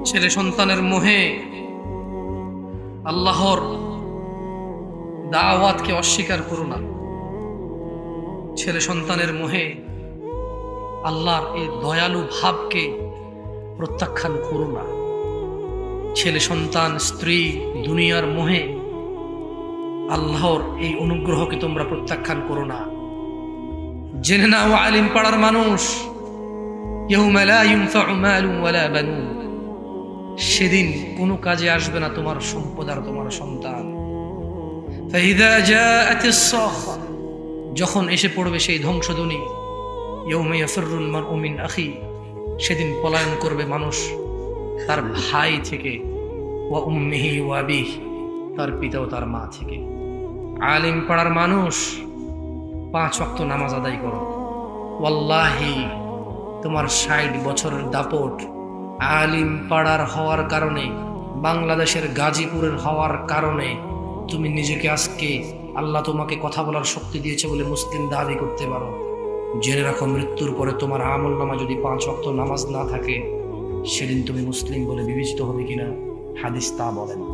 ছেলে সন্তানের মোহে আল্লাহর দাওয়াতকে অস্বীকার করো না। ছেলে সন্তানের মোহে আল্লাহর এই দয়ালু ভাবকে প্রত্যাখ্যান করো না। ছেলে সন্তান, স্ত্রী, দুনিয়ার মোহে আল্লাহর এই অনুগ্রহকে তোমরা প্রত্যাখ্যান করো না। জেনে নাও আলিম পাড়ার মানুষ, ইয়াউমা লা ইনফাউ মালুন ওয়ালা বানুন, সেদিন কোনো কাজে আসবে না তোমার সম্পদ আর তোমার সন্তান। ফাইযা জাআতিস সাখা, যখন এসে পড়বে সেই ধ্বংসধ্বনি, ইয়াউমা ইয়াফিরুল মারউ মিন আখি, সেদিন পলায়ন করবে মানুষ তার ভাই থেকে, ওয়া উম্মিহি ওয়া আবিহি, তার পিতা ও তার মা থেকে। আলিম পাড়ার মানুষ, 5 ওয়াক্ত নামাজ আদায় করো। ওয়াল্লাহি তোমার 60 বছরের দাপট আলিম পাড়ার হওয়ার কারণে, বাংলাদেশের গাজীপুরের হওয়ার কারণে তুমি নিজেকে আজকে আল্লাহ তোমাকে কথা বলার শক্তি দিয়েছে বলে মুসলিম দাবি করতে পারো। জেনে রাখো, মৃত্যুর পরে তোমার আমল নামা যদি 5 ওয়াক্ত নামাজ না থাকে, সেদিন তুমি মুসলিম বলে বিবেচিত হবে কিনা হাদিস তা বলে না।